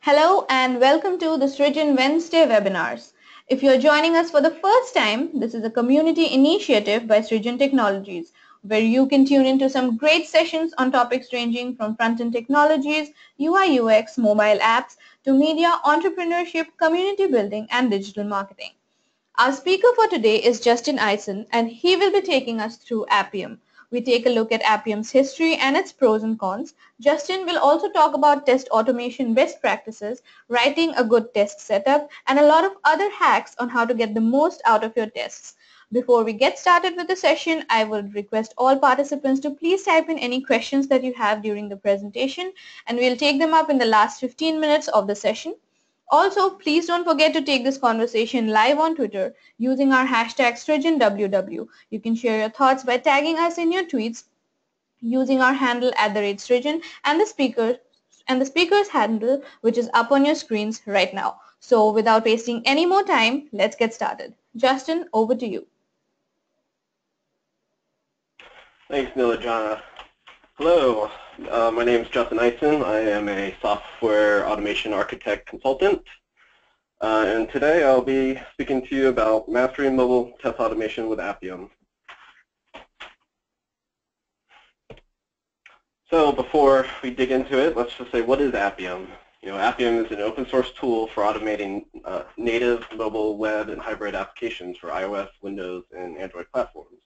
Hello and welcome to the Srijan Wednesday webinars. If you're joining us for the first time, this is a community initiative by Srijan Technologies, where you can tune into some great sessions on topics ranging from front-end technologies, UI UX, mobile apps, to media, entrepreneurship, community building, and digital marketing. Our speaker for today is Justin Ison, and he will be taking us through Appium. We take a look at Appium's history and its pros and cons. Justin will also talk about test automation best practices, writing a good test setup, and a lot of other hacks on how to get the most out of your tests. Before we get started with the session, I would request all participants to please type in any questions that you have during the presentation, and we'll take them up in the last 15 minutes of the session. Also, please don't forget to take this conversation live on Twitter using our hashtag SrijanWW. You can share your thoughts by tagging us in your tweets using our handle @Srijan and the speaker's handle, which is up on your screens right now. So without wasting any more time, let's get started. Justin, over to you. Thanks, Nilajana. Hello, my name is Justin Ison. I am a software automation architect consultant. And today I'll be speaking to you about mastering mobile test automation with Appium. So before we dig into it, let's just say, what is Appium? Appium is an open source tool for automating native mobile, web, and hybrid applications for iOS, Windows, and Android platforms.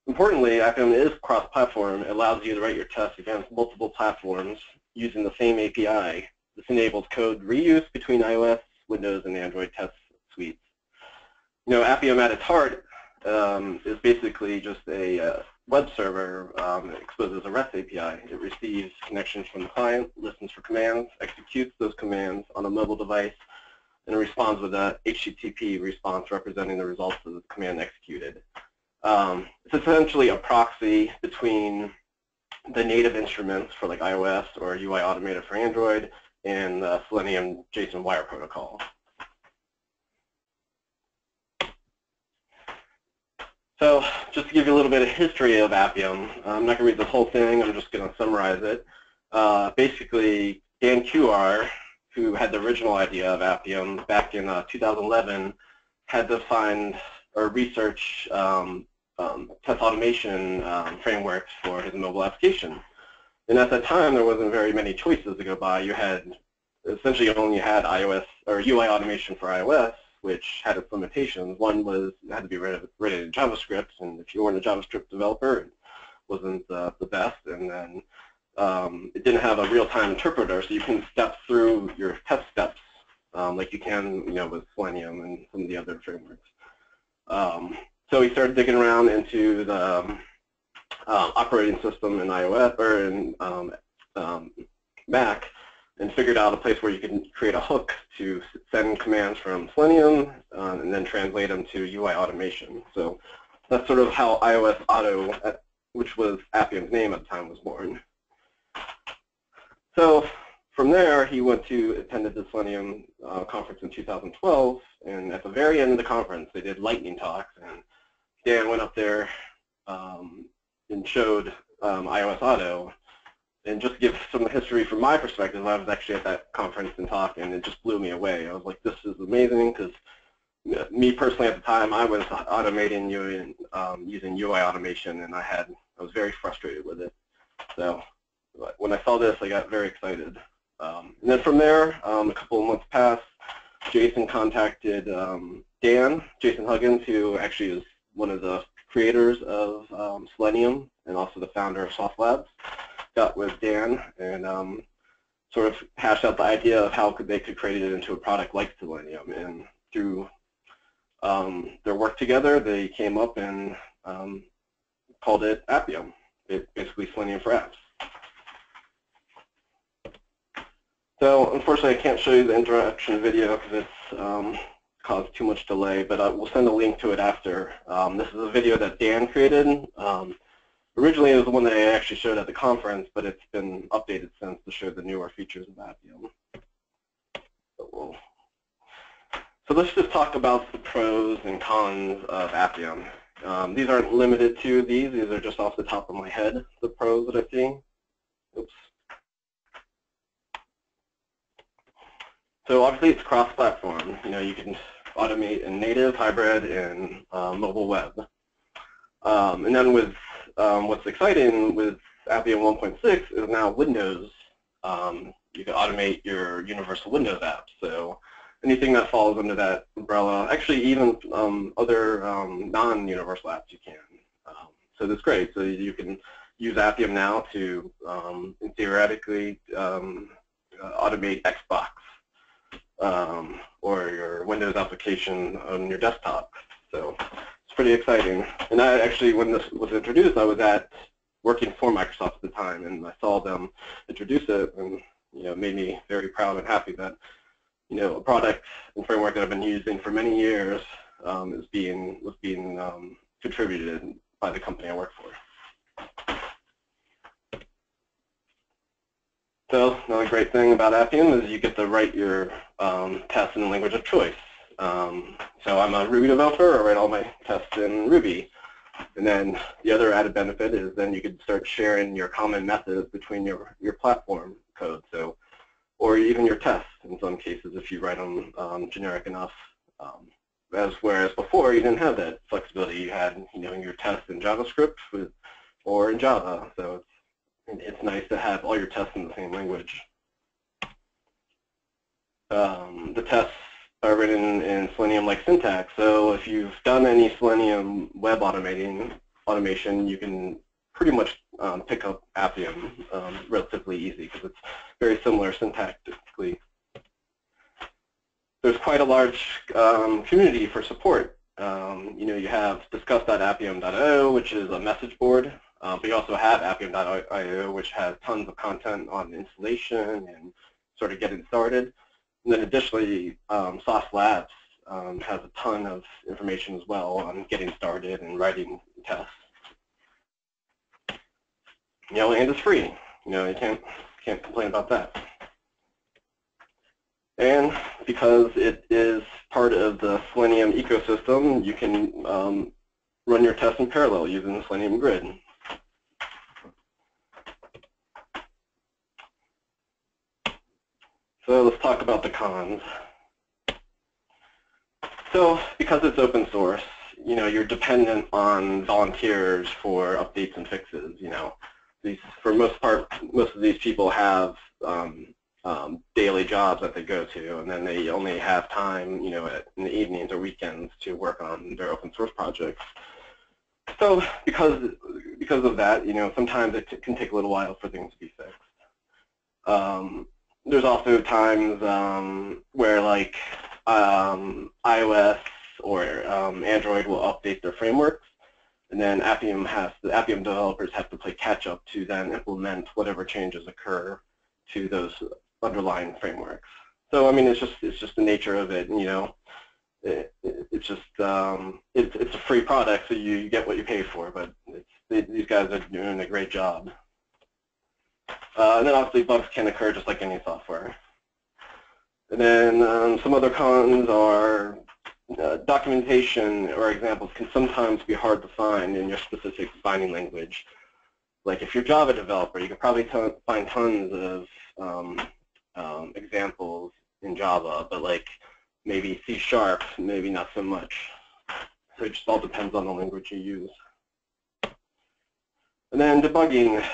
Importantly, Appium is cross-platform. It allows you to write your tests against multiple platforms using the same API. This enables code reuse between iOS, Windows, and Android test suites. Appium at its heart is basically just a web server that exposes a REST API. It receives connections from the client, listens for commands, executes those commands on a mobile device, and responds with a HTTP response representing the results of the command executed. It's essentially a proxy between the native instruments for like iOS or UI Automator for Android and the Selenium JSON wire protocol. So just to give you a little bit of history of Appium, I'm not going to read the whole thing, I'm just going to summarize it. Basically, Dan QR, who had the original idea of Appium back in 2011, had to find or research test automation frameworks for his mobile application. And at that time, there wasn't very many choices to go by. You had essentially only had iOS or UI automation for iOS, which had its limitations. One was it had to be written in JavaScript, and if you weren't a JavaScript developer, it wasn't the best. And then it didn't have a real-time interpreter, so you couldn't step through your test steps like you can, with Selenium and some of the other frameworks. So we started digging around into the operating system in iOS or in Mac, and figured out a place where you can create a hook to send commands from Selenium and then translate them to UI automation. So that's sort of how iOS Auto, which was Appium's name at the time, was born. So from there, he attended the Selenium conference in 2012, and at the very end of the conference, they did lightning talks, and Dan went up there and showed iOS Auto. And just to give some history from my perspective, I was actually at that conference and talk, and it just blew me away. I was like, this is amazing, because me personally at the time, I was automating using UI automation, and I was very frustrated with it. So when I saw this, I got very excited. And then from there, a couple of months passed. Jason contacted Jason Huggins, who actually is one of the creators of Selenium and also the founder of Soft Labs. Got with Dan and sort of hashed out the idea of how they could create it into a product like Selenium. And through their work together, they came up and called it Appium, basically Selenium for apps. So unfortunately, I can't show you the introduction video because it's caused too much delay, but we'll send a link to it after. This is a video that Dan created. Originally, it was the one that I actually showed at the conference, but it's been updated since to show the newer features of Appium. So let's just talk about the pros and cons of Appium. These aren't limited to these. These are just off the top of my head, the pros that I see. Oops. So obviously it's cross-platform. You can automate in native, hybrid, and mobile web. And then with what's exciting with Appium 1.6 is now Windows. You can automate your universal Windows apps. So anything that falls under that umbrella, actually even other non-universal apps you can. So that's great. So you can use Appium now to theoretically automate Xbox or your Windows application on your desktop. So it's pretty exciting. And I actually, when this was introduced, I was working for Microsoft at the time, and I saw them introduce it, and it made me very proud and happy that a product and framework that I've been using for many years was being contributed by the company I work for. So another great thing about Appium is you get to write your tests in the language of choice. So I'm a Ruby developer. I write all my tests in Ruby. And then the other added benefit is then you could start sharing your common methods between your platform code. So, or even your tests in some cases if you write them generic enough. Whereas before you didn't have that flexibility. You had your tests in JavaScript or in Java. So it's nice to have all your tests in the same language. The tests are written in Selenium-like syntax. So if you've done any Selenium web automation, you can pretty much pick up Appium relatively easy because it's very similar syntactically. There's quite a large community for support. You have discuss.appium.io, which is a message board. But you also have Appium.io, which has tons of content on installation and sort of getting started. And then additionally, Sauce Labs has a ton of information as well on getting started and writing tests. And it's free. You can't complain about that. And because it is part of the Selenium ecosystem, you can run your tests in parallel using the Selenium grid. So let's talk about the cons. So because it's open source, you're dependent on volunteers for updates and fixes. For most of these people have daily jobs that they go to, and then they only have time, in the evenings or weekends to work on their open source projects. So because of that, sometimes it can take a little while for things to be fixed. There's also times where like iOS or Android will update their frameworks, and then the Appium developers have to play catch up to then implement whatever changes occur to those underlying frameworks. So I mean, it's just the nature of it. It's a free product, so you get what you pay for. But these guys are doing a great job. And then obviously bugs can occur just like any software. And then some other cons are documentation or examples can sometimes be hard to find in your specific binding language. Like if you're a Java developer, you can probably find tons of examples in Java, but like maybe C#, maybe not so much. So it just all depends on the language you use. And then debugging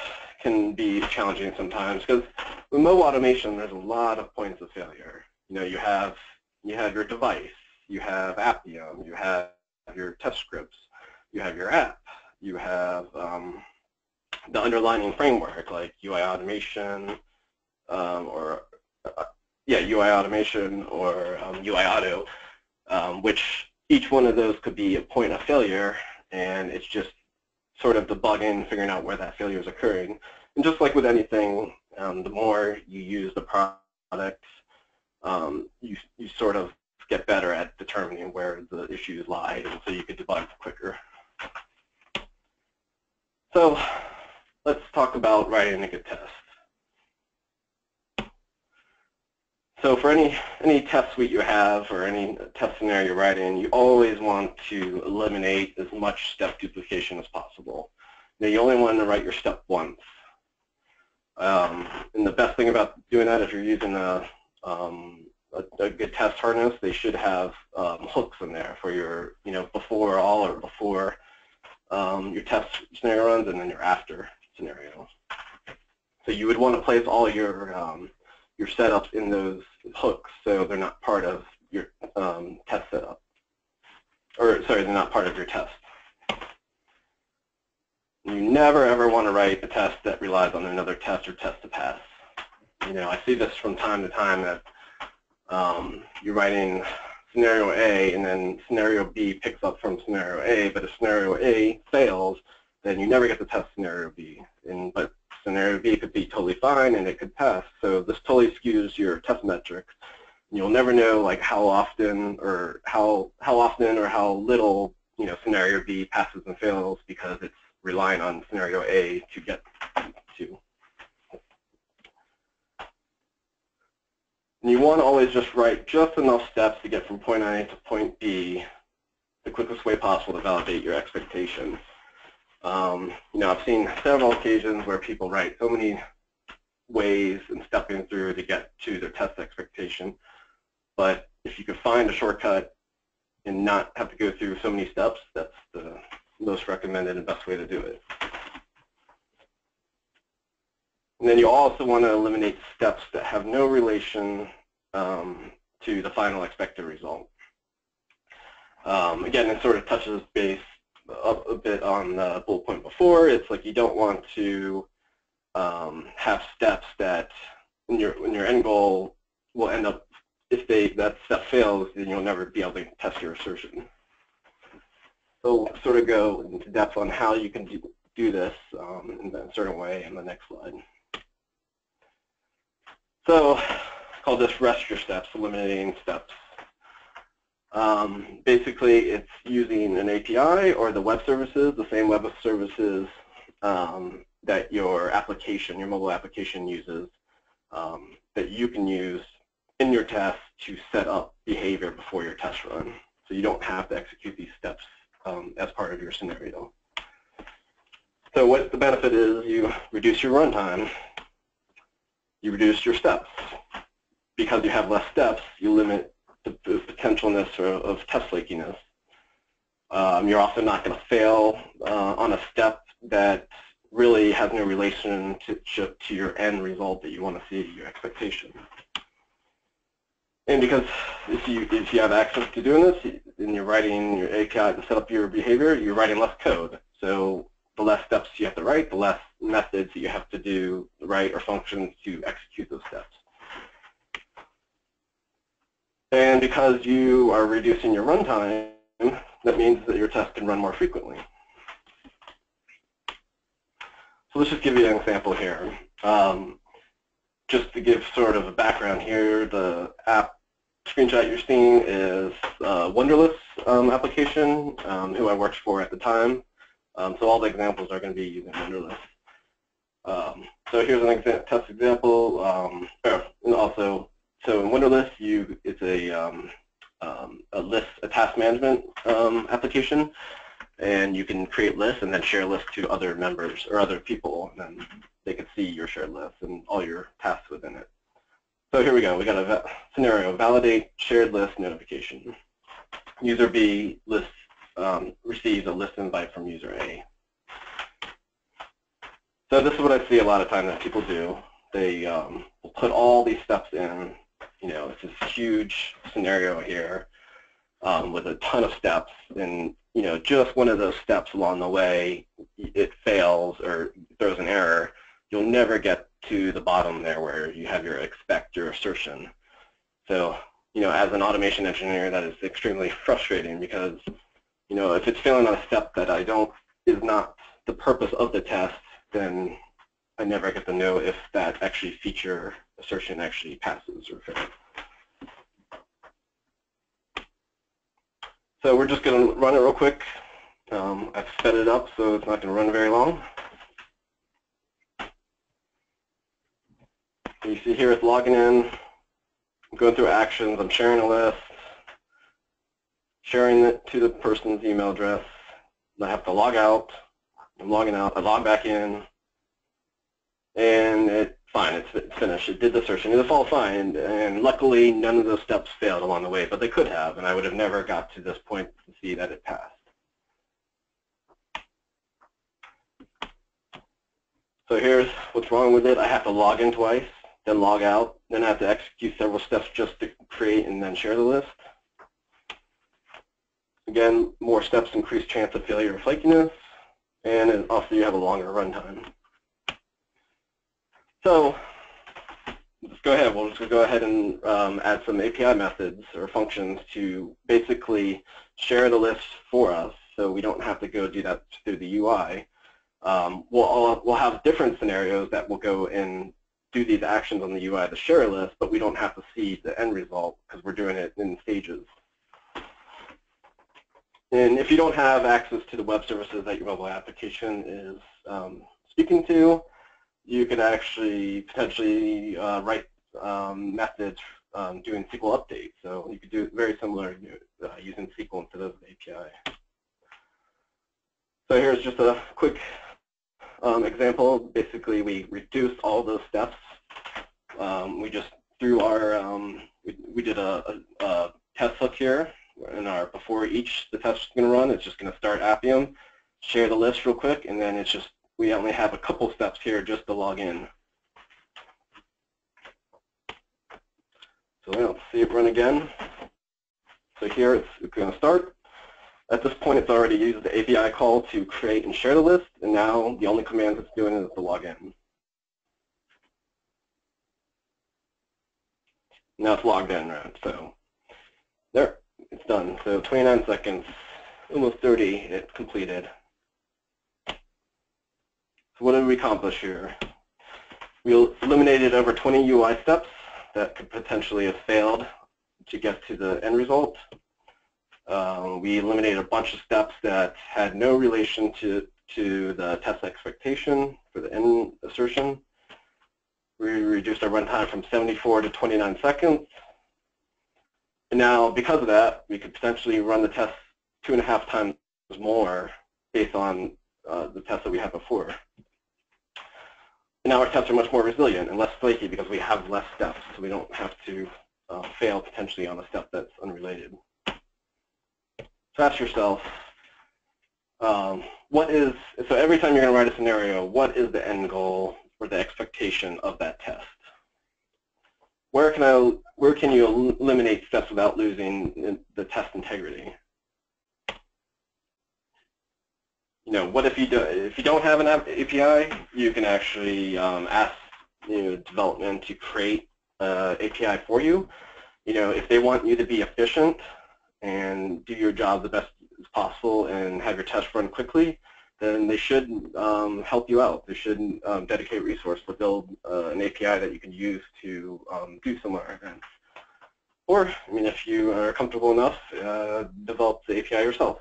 can be challenging sometimes because with mobile automation, there's a lot of points of failure. You have your device, you have Appium, you have your test scripts, you have your app, you have the underlying framework like UI automation UI automation or UI auto, which each one of those could be a point of failure, and it's just sort of debugging, figuring out where that failure is occurring. And just like with anything, the more you use the product, you sort of get better at determining where the issues lie, and so you can debug quicker. So let's talk about writing a good test. So for any test suite you have or any test scenario you're writing, you always want to eliminate as much step duplication as possible. You only want to write your step once. And the best thing about doing that, if you're using a a good test harness, they should have hooks in there for your, before all or before your test scenario runs and then your after scenario. So you would want to place all your setups in those hooks so they're not part of your test setup. Or sorry, they're not part of your test. You never ever want to write a test that relies on another test or test to pass. I see this from time to time that you're writing scenario A and then scenario B picks up from scenario A, but if scenario A fails, then you never get to test scenario B. But scenario B could be totally fine and it could pass. So this totally skews your test metrics. You'll never know like how often or how little scenario B passes and fails because it's relying on scenario A to get to. And you want to always just write just enough steps to get from point A to point B the quickest way possible to validate your expectation. I've seen several occasions where people write so many ways and stepping through to get to their test expectation. But if you could find a shortcut and not have to go through so many steps, that's the most recommended and best way to do it. And then you also want to eliminate steps that have no relation to the final expected result. Again, it sort of touches base up a bit on the bullet point before. It's like you don't want to have steps that in your end goal will end up, if that step fails, then you'll never be able to test your assertion. So we'll sort of go into depth on how you can do this in a certain way in the next slide. So I call this rest your steps, eliminating steps. Basically, it's using an API or the web services, the same web services that your mobile application uses, that you can use in your test to set up behavior before your test run. So you don't have to execute these steps as part of your scenario. So what the benefit is, you reduce your runtime, you reduce your steps. Because you have less steps, you limit the potentialness of test flakiness. You're also not going to fail on a step that really has no relationship to your end result that you want to see, your expectation. And because if you have access to doing this and you're writing your API to set up your behavior, you're writing less code. So the less steps you have to write, the less methods you have to do, write, or functions to execute those steps. And because you are reducing your runtime, that means that your test can run more frequently. So let's just give you an example here. Just to give sort of a background here, the app screenshot you're seeing is Wunderlist application, who I worked for at the time. So all the examples are going to be using Wunderlist. So here's an test example, and also, so in Wunderlist, it's a task management application, and you can create lists and then share lists to other members or other people, and then they can see your shared list and all your tasks within it. So here we go. We got a scenario: validate shared list notification. User B receives a list invite from user A. So this is what I see a lot of time that people do. They will put all these steps in. It's this huge scenario here with a ton of steps, and just one of those steps along the way, it fails or throws an error. You'll never get to the bottom there where you have your expect your assertion. So as an automation engineer, that is extremely frustrating because if it's failing on a step that is not the purpose of the test, then I never get to know if that feature assertion actually passes or fails. So we're just going to run it real quick. I've sped it up so it's not going to run very long. So you see here it's logging in. I'm going through actions. I'm sharing a list, sharing it to the person's email address. I have to log out. I'm logging out. I log back in. And it fine, it's finished. It did the assertion. It was all fine, and luckily none of those steps failed along the way, but they could have, and I would have never got to this point to see that it passed. So here's what's wrong with it. I have to log in twice, then log out, then I have to execute several steps just to create and then share the list. Again, more steps increase chance of failure or flakiness, and also you have a longer runtime. So let's go ahead. We'll just go ahead and add some API methods or functions to basically share the list for us, so we don't have to go do that through the UI. We'll have different scenarios that will go and do these actions on the UI to share a list, but we don't have to see the end result because we're doing it in stages. And if you don't have access to the web services that your mobile application is speaking to, you could actually potentially write methods doing SQL updates. So you could do it very similar using SQL instead of the API. So here's just a quick example. Basically, we reduced all those steps. We just threw our, we did a test hook here. In our before each the test is going to run, it's just going to start Appium, share the list real quick, and then it's just, we only have a couple steps here just to log in. So let's see it run again. So here it's going to start. At this point, it's already used the API call to create and share the list, and now the only command it's doing is to log in. Now it's logged in, right? So there, it's done. So 29 seconds, almost 30, it completed. So what did we accomplish here? We eliminated over 20 UI steps that could potentially have failed to get to the end result. We eliminated a bunch of steps that had no relation to the test expectation for the end assertion. We reduced our runtime from 74 to 29 seconds. And now, because of that, we could potentially run the test 2.5 times more based on the tests that we had before. And now our tests are much more resilient and less flaky because we have less steps, so we don't have to fail potentially on a step that's unrelated. So ask yourself, so every time you're going to write a scenario, what is the end goal or the expectation of that test? Where can you eliminate steps without losing the test integrity? You know, what if you don't have an API? You can actually ask development to create an API for you. You know, if they want you to be efficient and do your job the best as possible and have your test run quickly, then they should help you out. They should dedicate resource to build an API that you can use to do similar events. Or, I mean, if you are comfortable enough, develop the API yourself.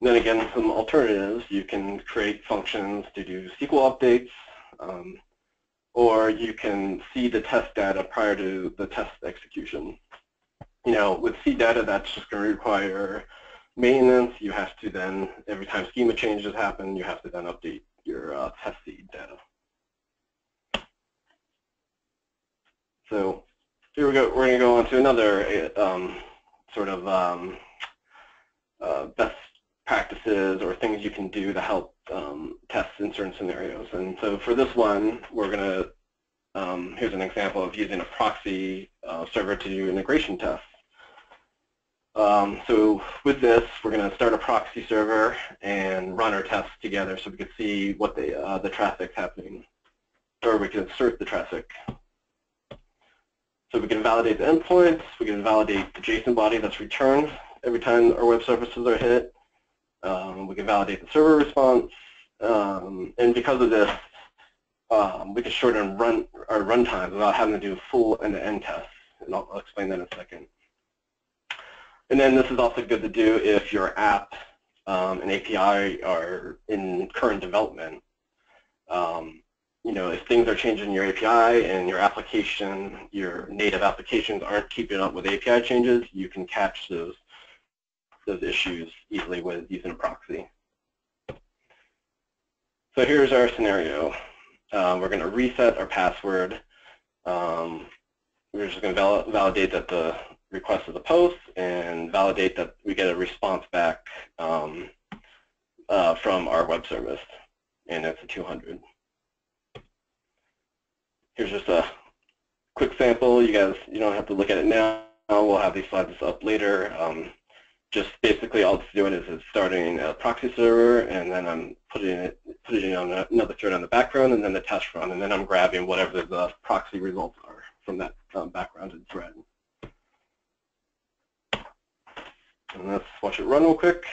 And then again, some alternatives. You can create functions to do SQL updates, or you can see the test data prior to the test execution. You know, with seed data, that's just going to require maintenance. You have to then, every time schema changes happen, you have to then update your test seed data. So here we go. We're going to go on to another sort of best practices or things you can do to help test in certain scenarios. And so for this one, we're going to, here's an example of using a proxy server to do integration tests. So with this, we're going to start a proxy server and run our tests together so we can see what the traffic's happening, or we can assert the traffic. So we can validate the endpoints, we can validate the JSON body that's returned every time our web services are hit. We can validate the server response, and because of this, we can shorten our run times without having to do full end-to-end tests, and I'll explain that in a second. And then this is also good to do if your app and API are in current development. You know, if things are changing in your API and your application, your native applications aren't keeping up with API changes, you can catch those issues easily with using a proxy. So here's our scenario. We're going to reset our password. We're just going to validate that the request is a post and validate that we get a response back from our web service, and it's a 200. Here's just a quick sample. You don't have to look at it now. We'll have these slides up later. Just basically all it's doing is starting a proxy server, and then I'm putting it on another thread on the background, and then the test run, and then I'm grabbing whatever the proxy results are from that backgrounded thread. And let's watch it run real quick.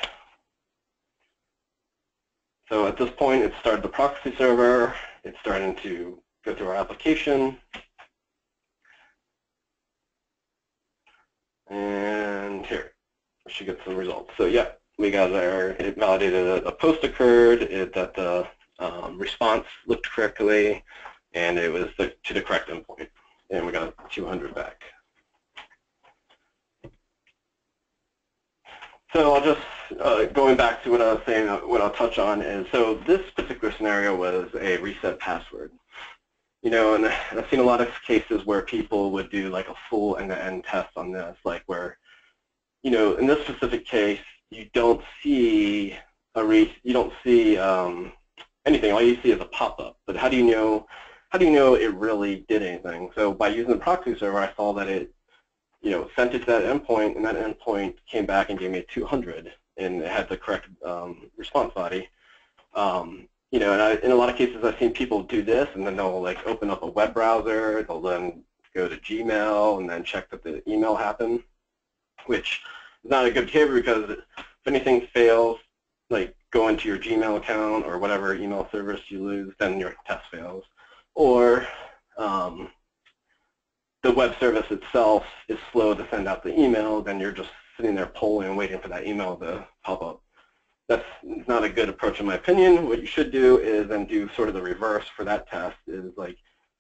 So at this point, it started the proxy server. It's starting to go through our application. And here, we should get some results. So yeah, we got it validated a post occurred, that the response looked correctly, and it was to the correct endpoint. And we got 200 back. So I'll just, going back to what I was saying, what I'll touch on is, so this particular scenario was a reset password. And I've seen a lot of cases where people would do like a full end-to-end test on this, like where, in this specific case, you don't see anything. All you see is a pop-up. But how do you know it really did anything? So by using the proxy server, I saw that it sent it to that endpoint, and that endpoint came back and gave me a 200, and it had the correct response body. And in a lot of cases, I've seen people do this, and then they'll like open up a web browser. They'll then go to Gmail and then check that the email happened, which is not a good behavior because if anything fails, like go into your Gmail account or whatever email service you lose, then your test fails. Or the web service itself is slow to send out the email, then you're just sitting there polling and waiting for that email to pop up. That's not a good approach in my opinion. What you should do is then do sort of the reverse for that test, is like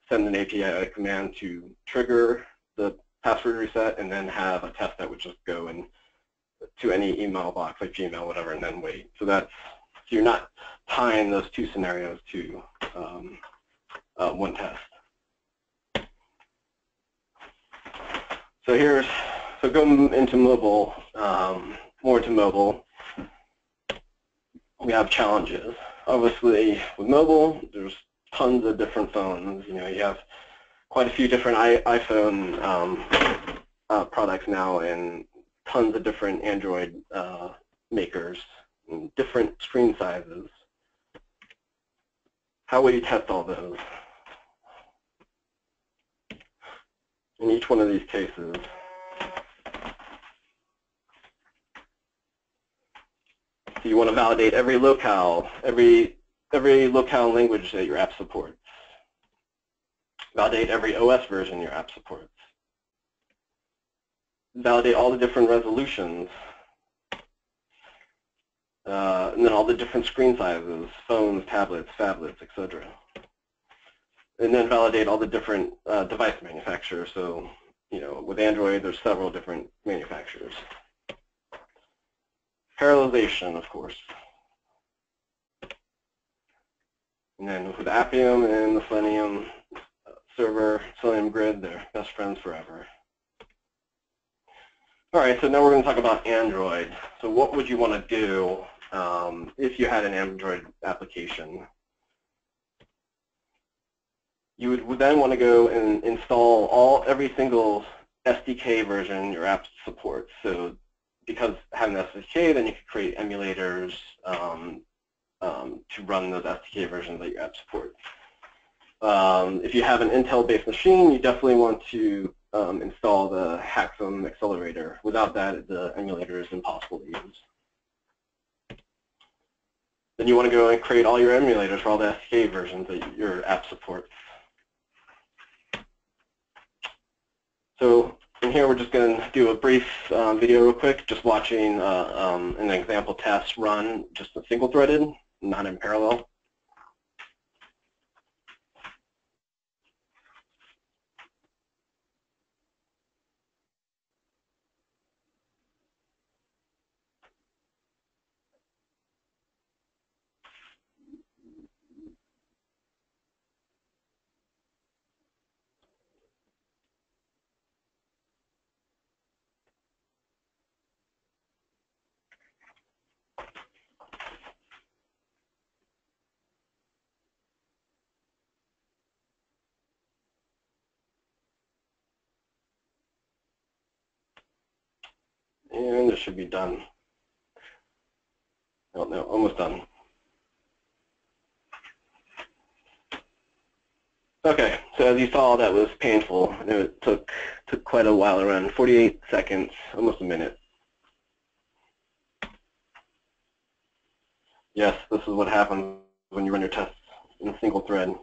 send an API command to trigger the password reset, and then have a test that would just go in to any email box like Gmail, whatever, and then wait. So you're not tying those two scenarios to one test. So going into mobile, more into mobile, we have challenges. Obviously, with mobile, there's tons of different phones. You have quite a few different iPhone products now, and tons of different Android makers, and different screen sizes. How will you test all those? In each one of these cases, so you want to validate every locale language that your app supports. Validate every OS version your app supports. Validate all the different resolutions. And then all the different screen sizes, phones, tablets, phablets, etc. And then validate all the different device manufacturers. So, with Android, there's several different manufacturers. Parallelization, of course. And then with Appium and the Selenium server, Selenium grid, they're best friends forever. All right, so now we're going to talk about Android. So what would you want to do if you had an Android application? You would then want to go and install every single SDK version your app supports. So because having the SDK, then you can create emulators to run those SDK versions that your app supports. If you have an Intel-based machine, you definitely want to install the Haxum accelerator. Without that, the emulator is impossible to use. Then you want to go and create all your emulators for all the SDK versions that your app supports. So in here, we're just going to do a brief video real quick, just watching an example test run, just a single-threaded, not in parallel. And this should be done. Oh, no, almost done. Okay, so as you saw, that was painful. And it took quite a while, around 48 seconds, almost a minute. Yes, this is what happens when you run your tests in a single thread.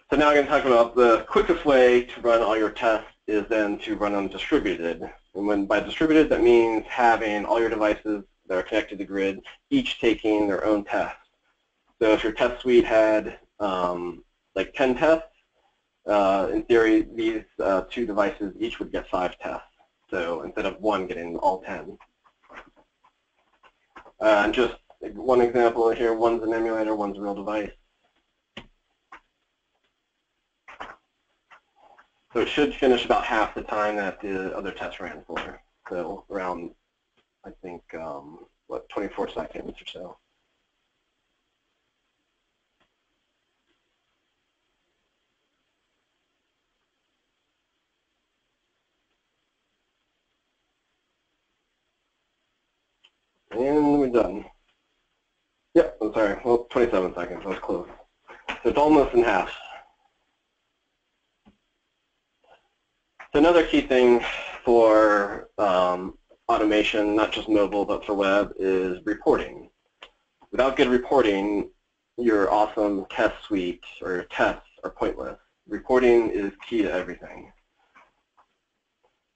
So now I'm going to talk about the quickest way to run all your tests is then to run them distributed. And when by distributed, that means having all your devices that are connected to the grid, each taking their own test. So if your test suite had like 10 tests, in theory, these 2 devices each would get 5 tests. So instead of one getting all 10. And just one example here, one's an emulator, one's a real device. So it should finish about half the time that the other test ran for. So around, I think, what, 24 seconds or so. And we're done. Yep, I'm sorry, well, 27 seconds, I was close. So it's almost in half. So another key thing for automation, not just mobile, but for web, is reporting. Without good reporting, your awesome test suite or your tests are pointless. Reporting is key to everything.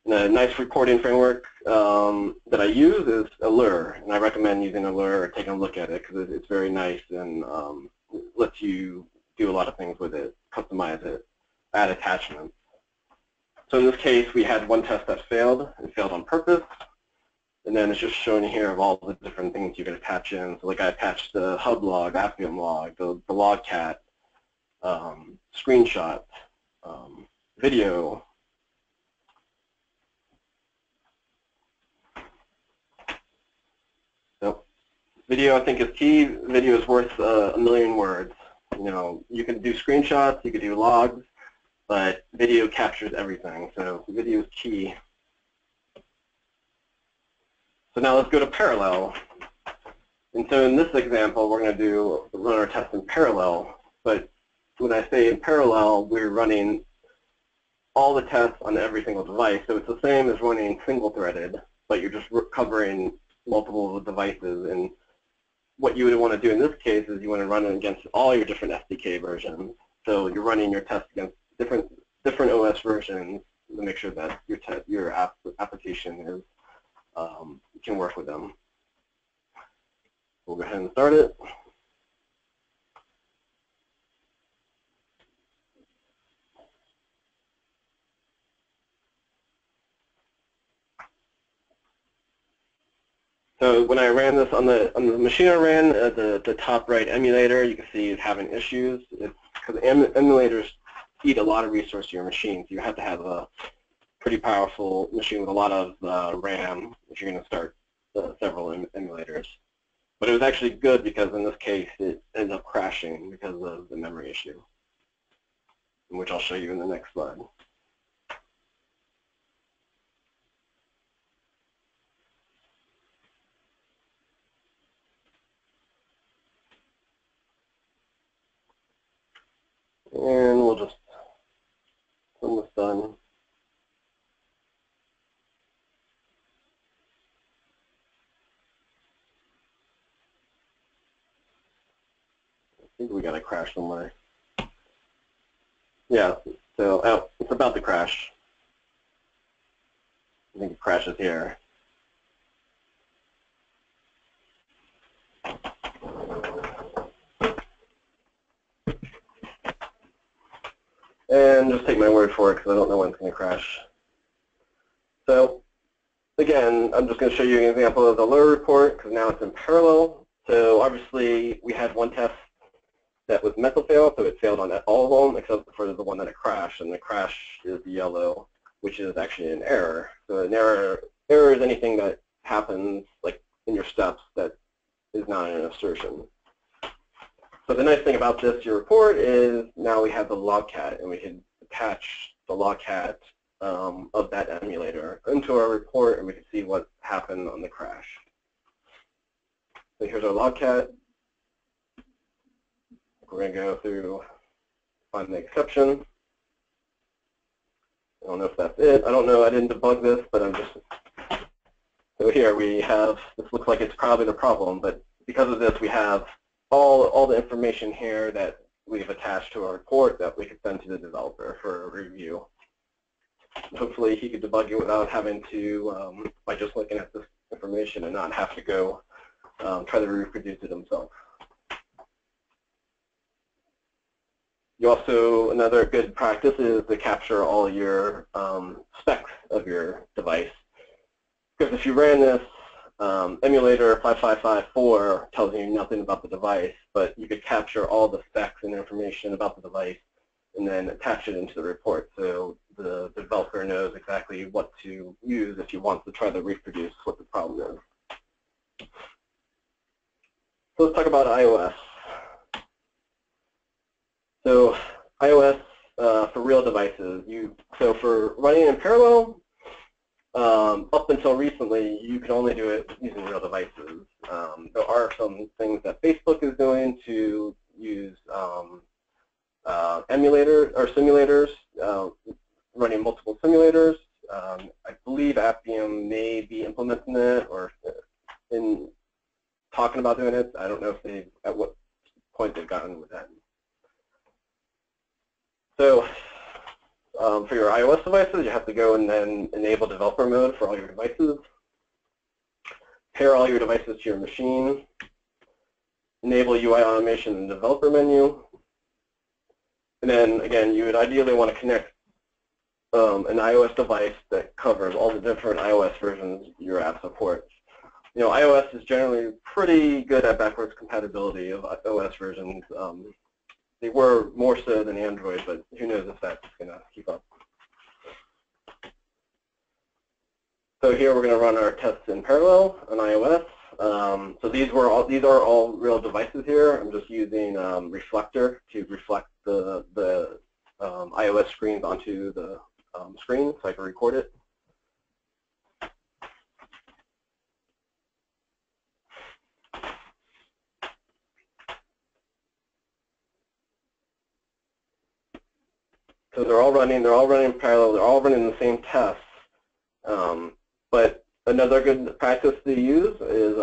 And a nice reporting framework that I use is Allure, and I recommend using Allure or taking a look at it because it's very nice and lets you do a lot of things with it, customize it, add attachments. So in this case, we had one test that failed. It failed on purpose. And then it's just showing you here of all the different things you can attach in. So like I attached the hub log, Appium log, the logcat, screenshot, video. So video I think is key. Video is worth a million words. You know, you can do screenshots, you can do logs, but video captures everything. So video is key. So now let's go to parallel. And so in this example, we're going to run our test in parallel. But when I say in parallel, we're running all the tests on every single device. So it's the same as running single-threaded, but you're just covering multiple devices. And what you would want to do in this case is you want to run it against all your different SDK versions. So you're running your test against different OS versions to make sure that your application is can work with them. We'll go ahead and start it. So when I ran this on the machine I ran, the top right emulator, you can see it's having issues. It's because emulators eat a lot of resource to your machine. So you have to have a pretty powerful machine with a lot of RAM if you're going to start several emulators. But it was actually good because in this case it ended up crashing because of the memory issue, which I'll show you in the next slide. And we'll just almost done. I think we got a crash somewhere. Yeah, so it's about to crash. I think it crashes here. And just take my word for it because I don't know when it's going to crash. So again, I'm just going to show you an example of the Allure report because now it's in parallel. So obviously we had one test that was meant to fail, so it failed on all of them except for the one that it crashed, and the crash is the yellow, which is actually an error. So an error is anything that happens like in your steps that is not an assertion. So the nice thing about this, your report, is now we have the logcat, and we can attach the logcat of that emulator into our report, and we can see what happened on the crash. So here's our logcat. We're going to go through, find the exception. I don't know if that's it. I don't know. I didn't debug this, but I'm just. So here we have, this looks like it's probably the problem, but because of this, we have all the information here that we've attached to our report that we could send to the developer for a review. Hopefully he could debug it without having to, by just looking at this information and not have to go try to reproduce it himself. You also, another good practice is to capture all your specs of your device. Because if you ran this emulator 5554 tells you nothing about the device, but you could capture all the specs and information about the device and then attach it into the report so the developer knows exactly what to use if he wants to try to reproduce what the problem is. So let's talk about iOS. So iOS for real devices. So for running in parallel, up until recently, you could only do it using real devices. There are some things that Facebook is doing to use emulators or simulators, running multiple simulators. I believe Appium may be implementing it or in talking about doing it. I don't know if they at what point they've gotten with that. So for your iOS devices, you have to go and then enable developer mode for all your devices. Pair all your devices to your machine. Enable UI automation in the developer menu. And then, again, you would ideally want to connect an iOS device that covers all the different iOS versions your app supports. You know, iOS is generally pretty good at backwards compatibility of OS versions. They were more so than Android, but who knows if that's going to keep up. So here we're going to run our tests in parallel on iOS. So these are all real devices here. I'm just using Reflector to reflect the iOS screens onto the screen so I can record it. So they're all running in parallel, they're all running the same tests. But another good practice to use is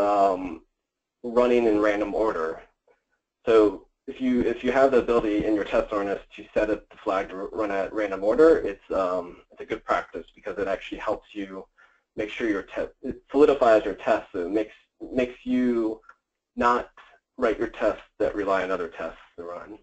running in random order. So if you have the ability in your test harness to set up the flag to run at random order, it's a good practice because it actually helps you make sure it solidifies your tests. So it makes you not write your tests that rely on other tests to run.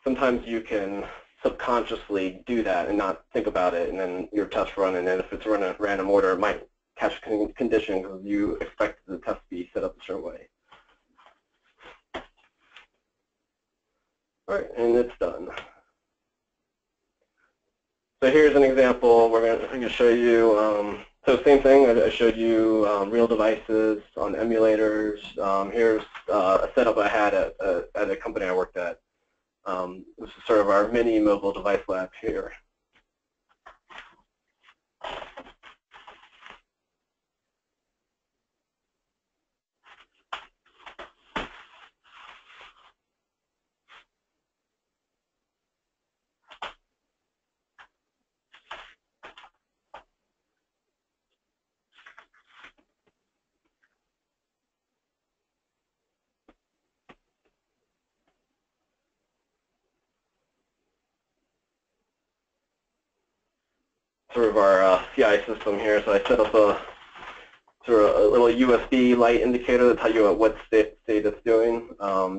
Sometimes you can subconsciously do that and not think about it, and then your tests run, and then if it's run at random order, it might catch a condition because you expect the test to be set up a certain way. All right, and it's done. So here's an example. I'm going to show you. So same thing. I showed you real devices on emulators. Here's a setup I had at a company I worked at. This is sort of our mini mobile device lab here. Sort of our CI system here. So I set up a little USB light indicator to tell you what state it's doing.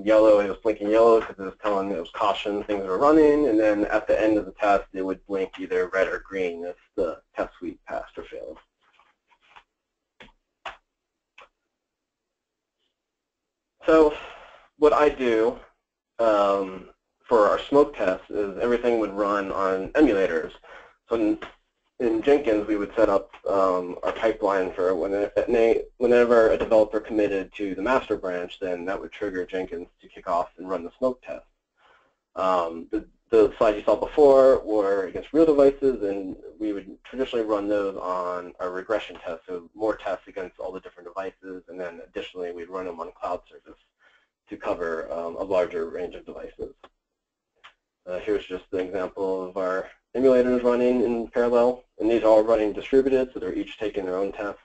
Yellow, it was blinking yellow because it was telling it was caution things are running, and then at the end of the test it would blink either red or green if the test suite passed or failed. So what I do for our smoke tests is everything would run on emulators. So in Jenkins, we would set up our pipeline for whenever a developer committed to the master branch, then that would trigger Jenkins to kick off and run the smoke test. The the slides you saw before were against real devices, and we would traditionally run those on our regression tests, so more tests against all the different devices, and then additionally we'd run them on cloud service to cover a larger range of devices. Here's just an example of our emulators running in parallel, and these are all running distributed, so they're each taking their own tests.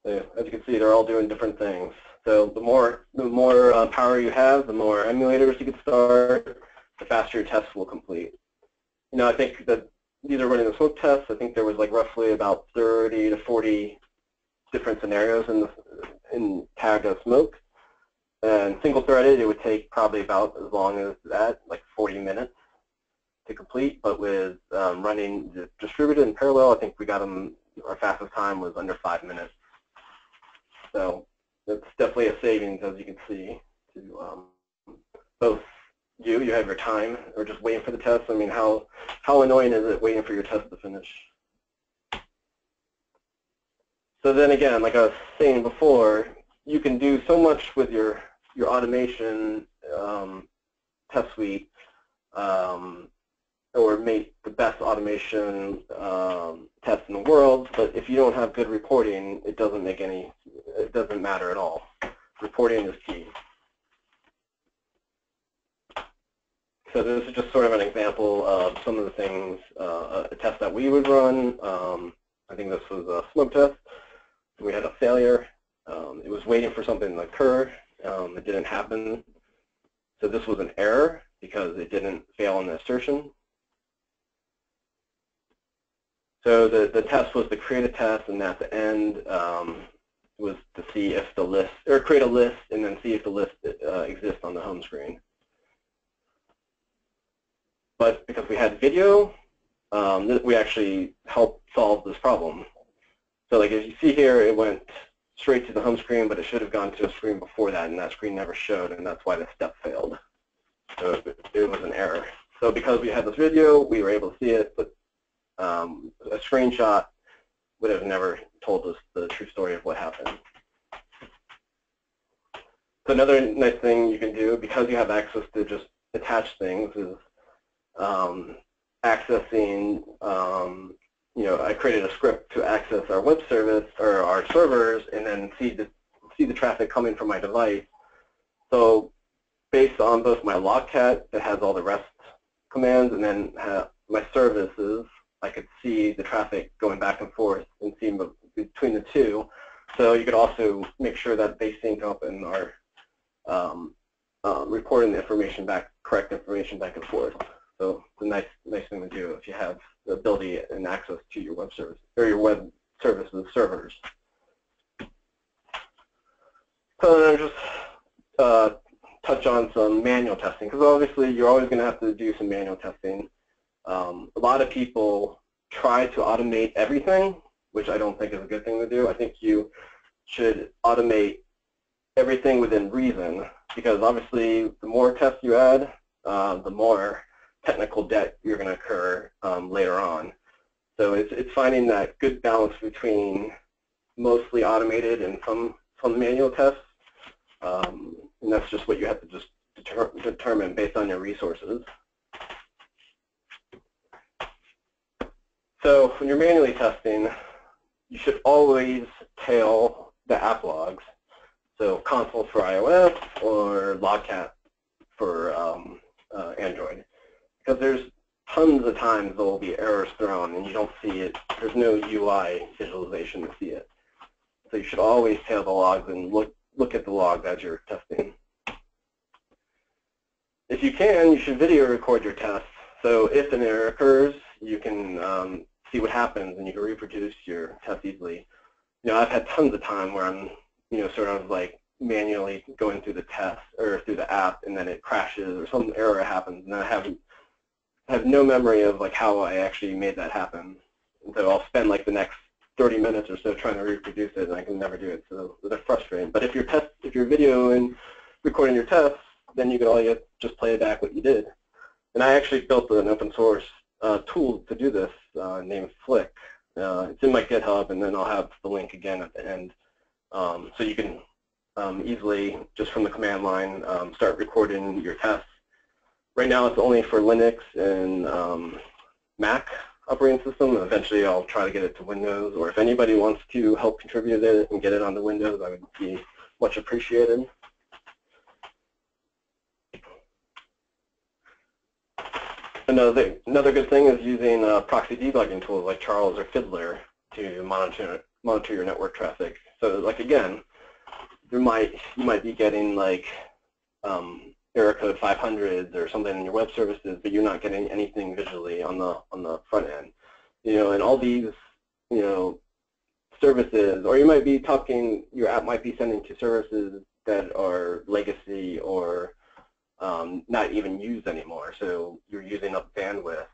So as you can see, they're all doing different things. So the more power you have, the more emulators you can start, the faster your tests will complete. You know, I think that these are running the smoke tests. I think there was like roughly about 30 to 40 different scenarios in tagged as smoke. And single-threaded, it would take probably about as long as that, like 40 minutes to complete. But with running the distributed in parallel, I think we got them, our fastest time was under 5 minutes. So it's definitely a savings, as you can see, to both you have your time, or just waiting for the test. I mean, how annoying is it waiting for your test to finish? So then again, like I was saying before, you can do so much with your automation test suite, or make the best automation test in the world, but if you don't have good reporting, it doesn't matter at all. Reporting is key. So this is just sort of an example of some of the things, a test that we would run. I think this was a smoke test. We had a failure. It was waiting for something to occur. It didn't happen. So this was an error because it didn't fail on the assertion. So the test was to create a test, and at the end was to see if the list, or create a list and then see if the list exists on the home screen. But because we had video, we actually helped solve this problem. So like as you see here, it went straight to the home screen, but it should have gone to a screen before that, and that screen never showed, and that's why the step failed. So it was an error. So because we had this video, we were able to see it, but a screenshot would have never told us the true story of what happened. So another nice thing you can do, because you have access to just attach things, is accessing, you know, I created a script to access our web service or our servers, and then see the traffic coming from my device. So based on both my logcat that has all the REST commands, and then my services, I could see the traffic going back and forth and see between the two. So you could also make sure that they sync up and are reporting the information back, correct information back and forth. So it's a nice thing to do if you have the ability and access to your web service or your web services servers. So then I'll just touch on some manual testing, because obviously you're always going to have to do some manual testing. A lot of people try to automate everything, which I don't think is a good thing to do. I think you should automate everything within reason, because obviously the more tests you add, the more technical debt you're going to incur later on. So it's finding that good balance between mostly automated and some manual tests, and that's just what you have to just determine based on your resources. So when you're manually testing, you should always tail the app logs. So console for iOS or logcat for Android. Because there's tons of times there will be errors thrown and you don't see it. There's no UI visualization to see it. So you should always tail the logs and look at the logs as you're testing. If you can, you should video record your tests. So if an error occurs, you can see what happens and you can reproduce your test easily. You know, I've had tons of time where I'm, you know, sort of like manually going through the test or through the app, and then it crashes or some error happens, and I haven't have no memory of like how I actually made that happen. And so I'll spend like the next 30 minutes or so trying to reproduce it, and I can never do it. So they're frustrating. But if you're video and recording your tests, then you can all just play back what you did. And I actually built an open source tool to do this named Flick. It's in my GitHub, and then I'll have the link again at the end. So you can easily, just from the command line, start recording your tests. Right now it's only for Linux and Mac operating system. Eventually I'll try to get it to Windows, or if anybody wants to help contribute it and get it onto Windows, I would be much appreciated. Another good thing is using proxy debugging tools like Charles or Fiddler to monitor your network traffic. So like again, you might be getting like error code 500s or something in your web services, but you're not getting anything visually on the front end. And all these services, or you might be your app might be sending to services that are legacy or not even used anymore. So you're using up bandwidth,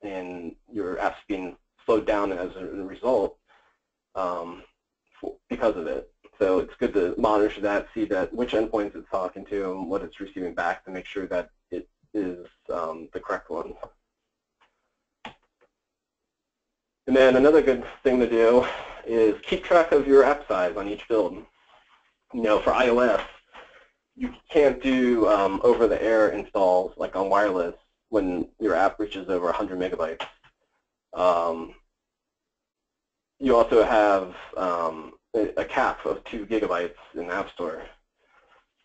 and your app's being slowed down as a result because of it. So it's good to monitor that, see which endpoints it's talking to and what it's receiving back to make sure that it is the correct one. And then another good thing to do is keep track of your app size on each build. For iOS, you can't do over-the-air installs like on wireless when your app reaches over 100 megabytes. You also have a cap of 2 gigabytes in the App Store.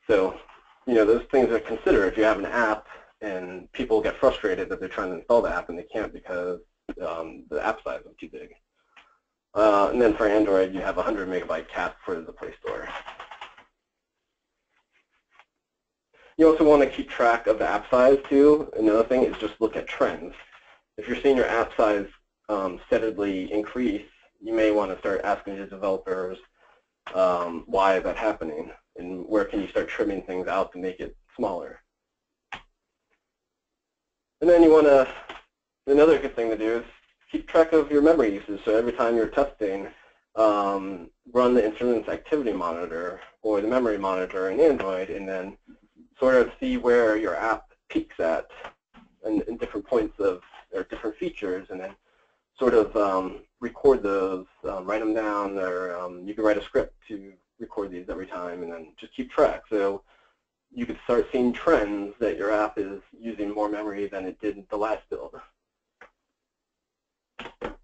So, those things to consider if you have an app and people get frustrated that they're trying to install the app and they can't because the app size is too big. And then for Android, you have a 100 megabyte cap for the Play Store. You also want to keep track of the app size too. Another thing is just look at trends. If you're seeing your app size steadily increase, you may want to start asking your developers why is that happening, and where can you start trimming things out to make it smaller. And then another good thing to do is keep track of your memory usage. So every time you're testing, run the instruments activity monitor or the memory monitor in Android, and then sort of see where your app peaks at in different points or different features, and then sort of record those, write them down, or you can write a script to record these every time, and then just keep track. So you could start seeing trends that your app is using more memory than it did the last build. And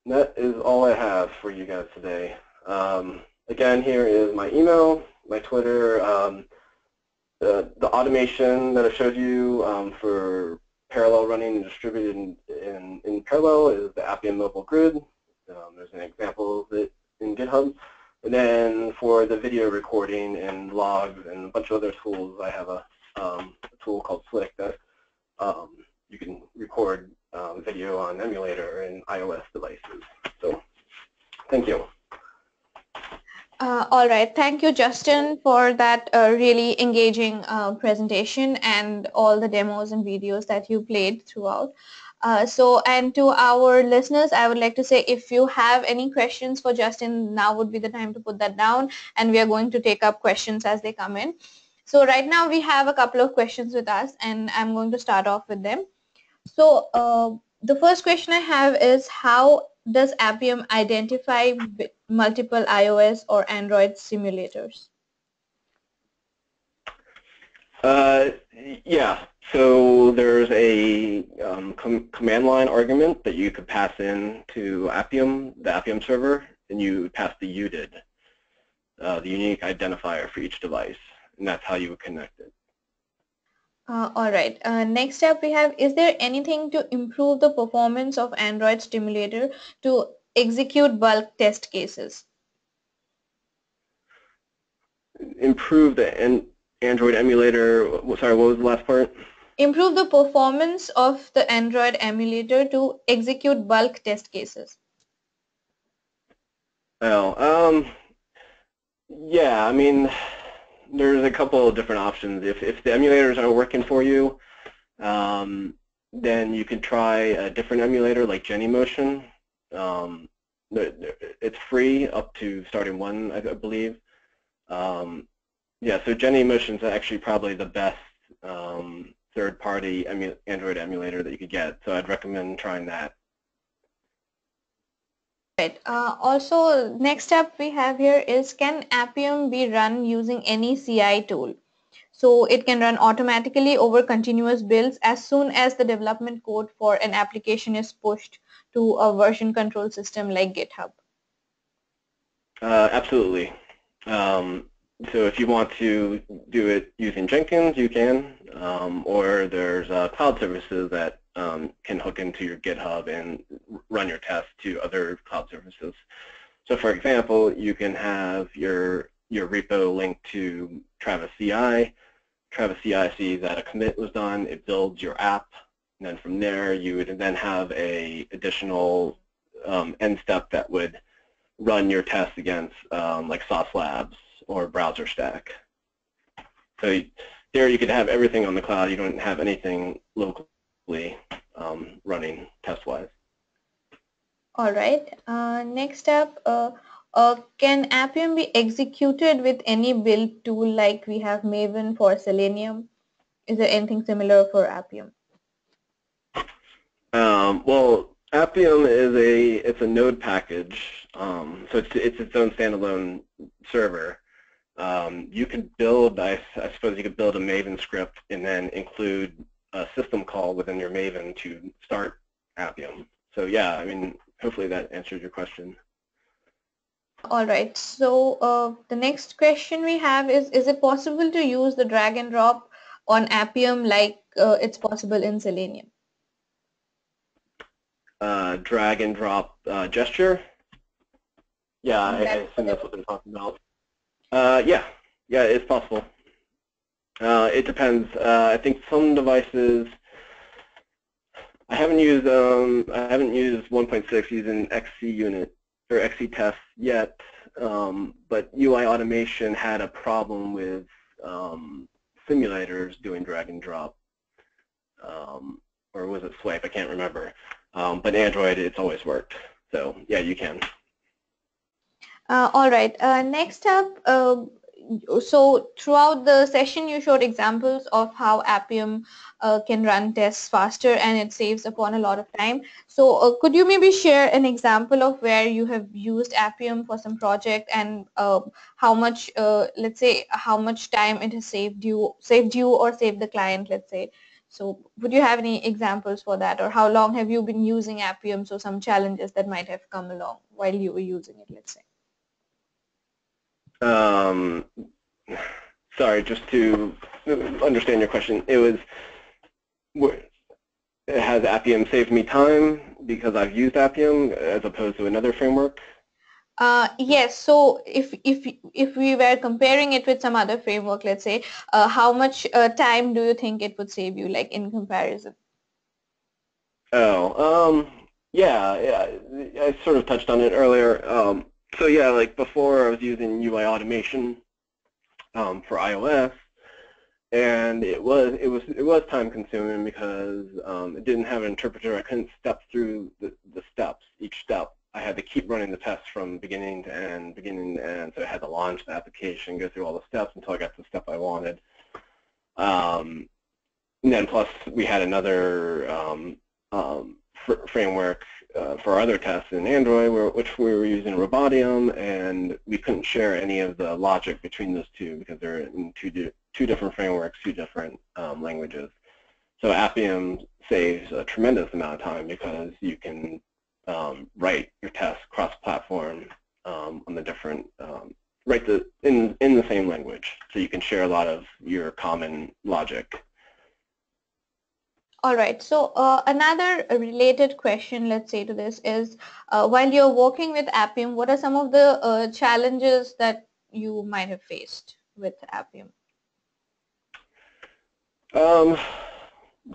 that is all I have for you guys today. Again, here is my email, my Twitter, the automation that I showed you for parallel running and distributed in parallel is the Appium mobile grid. There's an example of it in GitHub. And then for the video recording and logs and a bunch of other tools, I have a tool called Flick that you can record video on Emulator and iOS devices. So thank you. All right. Thank you, Justin, for that really engaging presentation and all the demos and videos that you played throughout. And to our listeners, I would like to say if you have any questions for Justin, now would be the time to put that down, and we are going to take up questions as they come in. So right now we have a couple of questions with us, and I'm going to start off with them. So the first question I have is, how does Appium identify multiple iOS or Android simulators? Yeah, so there's a command line argument that you could pass in to Appium, the Appium server, and you pass the UDID, the unique identifier for each device, and that's how you would connect it. All right. Next up we have, is there anything to improve the performance of Android stimulator to execute bulk test cases? Improve the Android emulator, sorry, what was the last part? Improve the performance of the Android emulator to execute bulk test cases. Oh, yeah, I mean, there's a couple of different options. If the emulators aren't working for you, then you can try a different emulator like Genymotion. It's free up to starting 1, I believe. Yeah, so Genymotion is actually probably the best third-party Android emulator that you could get. So I'd recommend trying that. Right. Also, next step we have here is, can Appium be run using any CI tool? So it can run automatically over continuous builds as soon as the development code for an application is pushed to a version control system like GitHub. Absolutely. So if you want to do it using Jenkins, you can, or there's cloud services that can hook into your GitHub and run your tests to other cloud services. So for example, you can have your repo linked to Travis CI. Travis CI sees that a commit was done, it builds your app, and then from there you would then have a additional end step that would run your tests against like Sauce Labs or Browser Stack. So there you could have everything on the cloud. You don't have anything locally running test-wise. All right. Next up, can Appium be executed with any build tool like we have Maven for Selenium? Is there anything similar for Appium? Well, Appium is it's a node package, so it's its own standalone server. You could build, I suppose you could build a Maven script and then include a system call within your Maven to start Appium. So yeah, I mean, hopefully that answers your question. All right. So the next question we have is it possible to use the drag and drop on Appium like it's possible in Selenium? Drag and drop gesture? Yeah, I assume that's what they're talking about. Yeah, it's possible. It depends. I think some devices. I haven't used 1.6 using XC unit or XC test yet, but UI automation had a problem with simulators doing drag and drop, or was it swipe? I can't remember. But Android, it's always worked. So yeah, you can. All right. Next up, so throughout the session, you showed examples of how Appium can run tests faster and it saves upon a lot of time. So could you maybe share an example of where you have used Appium for some project and how much, let's say, how much time it has saved you or saved the client, let's say. So would you have any examples for that, or how long have you been using Appium? So some challenges that might have come along while you were using it, let's say. Sorry, just to understand your question, has Appium saved me time because I've used Appium as opposed to another framework? Yes. So if we were comparing it with some other framework, let's say, how much time do you think it would save you, like in comparison? Oh, yeah, I sort of touched on it earlier. So yeah, like before I was using UI automation for iOS, and it was time consuming because it didn't have an interpreter. I couldn't step through the steps, each step. I had to keep running the tests from beginning to end, so I had to launch the application, go through all the steps until I got to the step I wanted. And then plus we had another framework for other tests in Android, which we were using Robotium, and we couldn't share any of the logic between those two because they're in two different frameworks, two different languages. So Appium saves a tremendous amount of time because you can write your tests cross-platform on the different, in the same language, so you can share a lot of your common logic. All right. So another related question, let's say, to this is, while you're working with Appium, what are some of the challenges that you might have faced with Appium?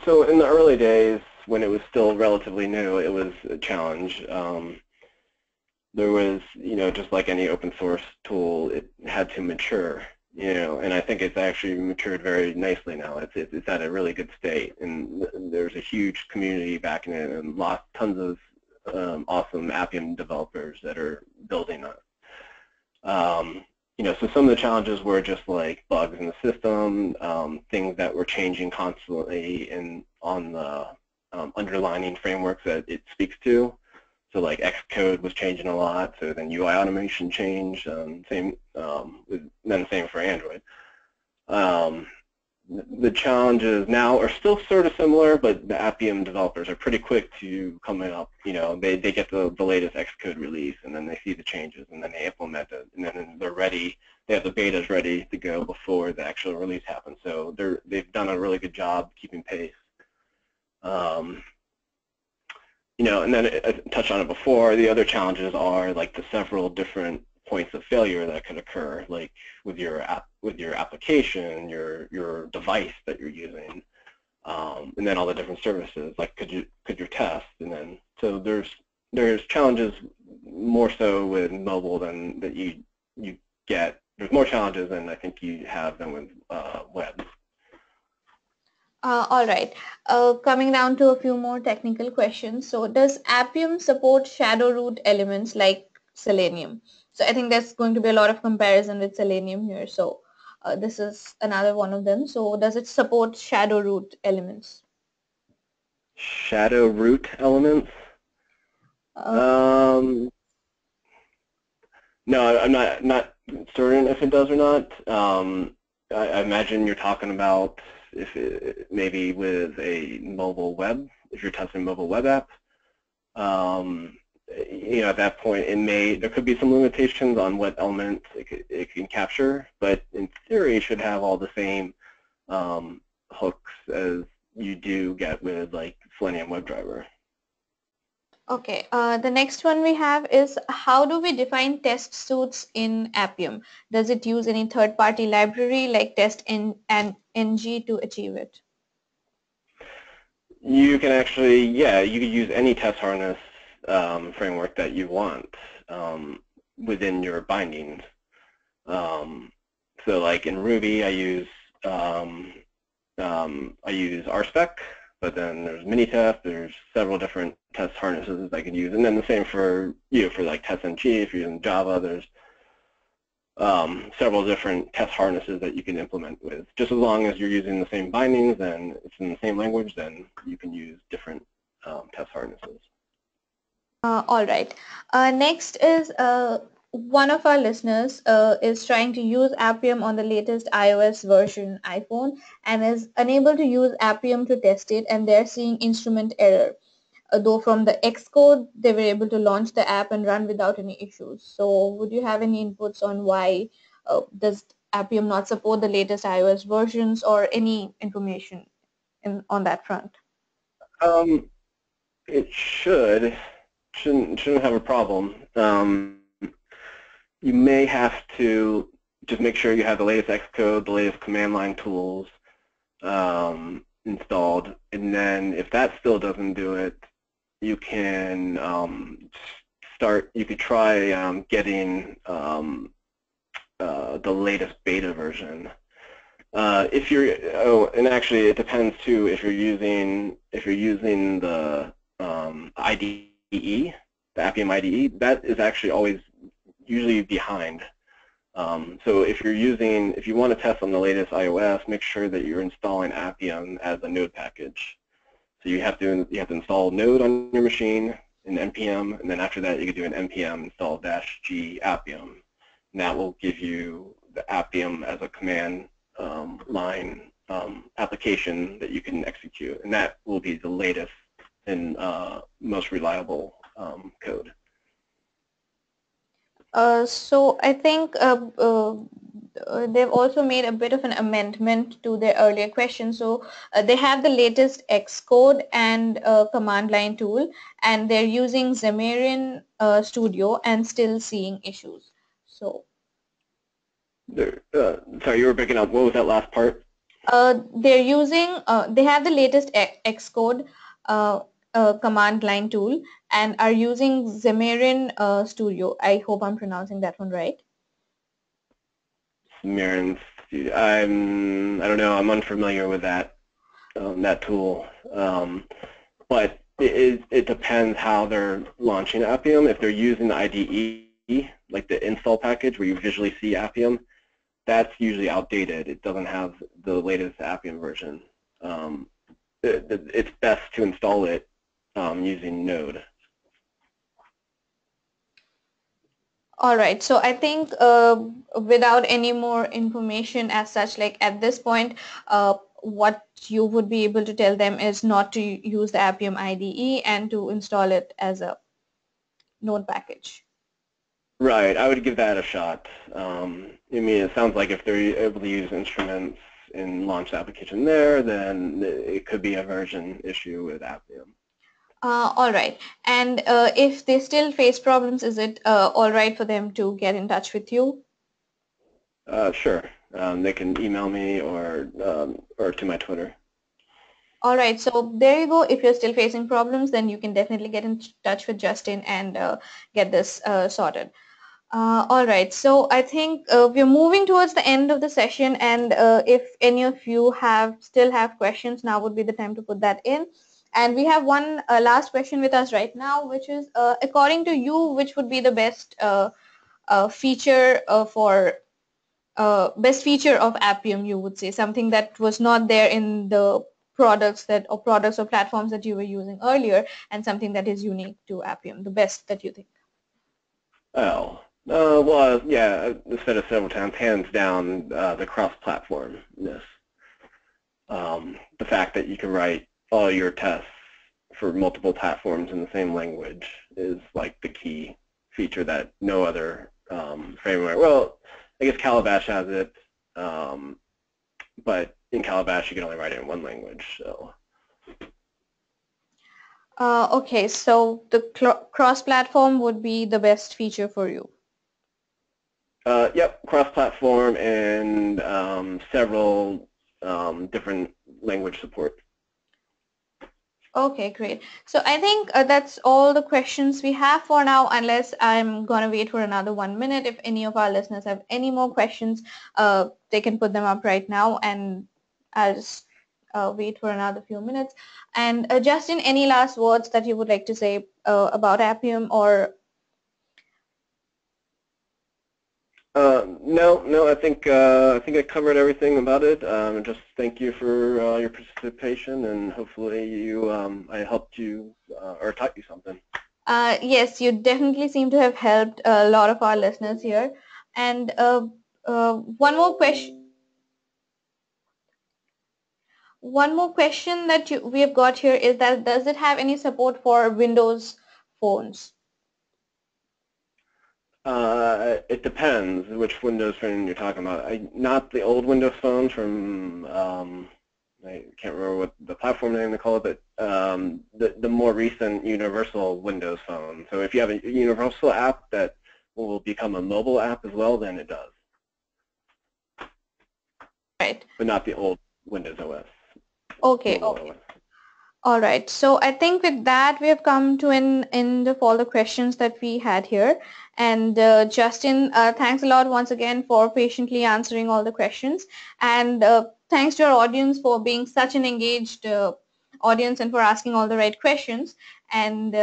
So in the early days, when it was still relatively new, it was a challenge. There was, just like any open source tool, it had to mature. and I think it's actually matured very nicely now. It's at a really good state, and there's a huge community backing it, and tons of awesome Appium developers that are building it. So some of the challenges were just like bugs in the system, things that were changing constantly on the underlining frameworks that it speaks to. So like Xcode was changing a lot, so then UI automation changed, same for Android. The challenges now are still sort of similar, but the Appium developers are pretty quick to coming up. They get the latest Xcode release, and then they see the changes, and then they implement it, and then they're ready. They have the betas ready to go before the actual release happens. So they've done a really good job keeping pace. And then I touched on it before. The other challenges are like the several different points of failure that could occur, like with your application, your device that you're using, and then all the different services. Like could you test? And then so there's challenges more so with mobile than that you get. There's more challenges than I think you have than with web. All right. Coming down to a few more technical questions. So does Appium support shadow root elements like Selenium? So I think there's going to be a lot of comparison with Selenium here. So this is another one of them. So does it support shadow root elements? Shadow root elements? No, I'm not certain if it does or not. I imagine you're talking about maybe with a mobile web, if you're testing a mobile web app. At that point, there could be some limitations on what elements it can capture, but in theory, it should have all the same hooks as you do get with like Selenium WebDriver. Okay, the next one we have is how do we define test suites in Appium? Does it use any third-party library like test and ng to achieve it? You can actually, you could use any test harness framework that you want within your bindings. So like in Ruby, I use RSpec, but then there's Minitest. There's several different test harnesses I can use, and then the same for for like TestNG. If you're using Java, there's several different test harnesses that you can implement with. Just as long as you're using the same bindings and it's in the same language, then you can use different test harnesses. All right. Next is one of our listeners is trying to use Appium on the latest iOS version iPhone and is unable to use Appium to test it, and they're seeing instrument error. Though from the Xcode, they were able to launch the app and run without any issues. So would you have any inputs on why does Appium not support the latest iOS versions or any information on that front? It shouldn't have a problem. You may have to just make sure you have the latest Xcode, the latest command line tools installed, and then if that still doesn't do it, you can you could try getting the latest beta version. And actually it depends too if you're using the IDE, the Appium IDE, that is actually always usually behind. So if you want to test on the latest iOS, make sure that you're installing Appium as a node package. So you have to install Node on your machine in npm, and then after that you can do an npm install -g Appium, and that will give you the Appium as a command line application that you can execute, and that will be the latest and most reliable code. So I think they've also made a bit of an amendment to their earlier question. So they have the latest Xcode and command line tool, and they're using Xamarin Studio and still seeing issues. So. Sorry, you were breaking up. What was that last part? They're using, they have the latest Xcode command line tool and are using Xamarin Studio. I hope I'm pronouncing that one right. Mirrors. I don't know. I'm unfamiliar with that that tool. But it depends how they're launching Appium. If they're using the IDE, like the install package where you visually see Appium, that's usually outdated. It doesn't have the latest Appium version. It's best to install it using Node. All right, so I think without any more information as such, like at this point, what you would be able to tell them is not to use the Appium IDE and to install it as a Node package. Right, I would give that a shot. I mean, it sounds like if they're able to use instruments and launch the application there, then it could be a version issue with Appium. All right, and if they still face problems, is it all right for them to get in touch with you? Sure, they can email me or to my Twitter. All right, so there you go. If you're still facing problems, then you can definitely get in touch with Justin and get this sorted. All right, so I think we're moving towards the end of the session, and if any of you still have questions, now would be the time to put that in. And we have one last question with us right now, which is, according to you, which would be the best feature best feature of Appium, you would say, something that was not there in the products or platforms that you were using earlier, and something that is unique to Appium, the best that you think? Oh, well, yeah, I've said it several times, hands down, the cross-platformness. The fact that you can write all your tests for multiple platforms in the same language is like the key feature that no other framework, well, I guess Calabash has it, but in Calabash you can only write it in one language, so. Okay, so the cross-platform would be the best feature for you. Yep, cross-platform and several different language support. Okay, great. So I think that's all the questions we have for now, unless I'm going to wait for another 1 minute. If any of our listeners have any more questions, they can put them up right now, and I'll just wait for another few minutes. And Justin, any last words that you would like to say about Appium or? No, I think I covered everything about it. Just thank you for your participation, and hopefully I helped you or taught you something. Yes, you definitely seem to have helped a lot of our listeners here. And one more question. One more question that we have got here is that does it have any support for Windows phones? It depends which Windows phone you're talking about. Not the old Windows phone from I can't remember what the platform name they call it, but the more recent universal Windows phone. So if you have a universal app that will become a mobile app as well, then it does. Right. But not the old Windows OS. Okay. Okay. All right. So I think with that we have come to an end of all the questions that we had here. And Justin, thanks a lot once again for patiently answering all the questions. And thanks to our audience for being such an engaged audience and for asking all the right questions. And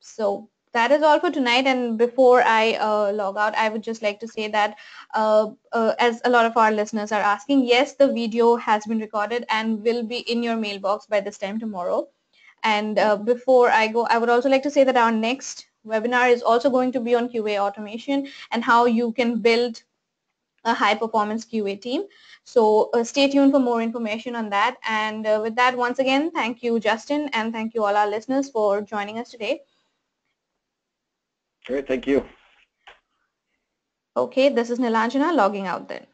so that is all for tonight. And before I log out, I would just like to say that as a lot of our listeners are asking, yes, the video has been recorded and will be in your mailbox by this time tomorrow. And before I go, I would also like to say that our next webinar is also going to be on QA automation and how you can build a high-performance QA team. So stay tuned for more information on that. And with that, once again, thank you, Justin, and thank you all our listeners for joining us today. Great, thank you. Okay, this is Nilanjana logging out then.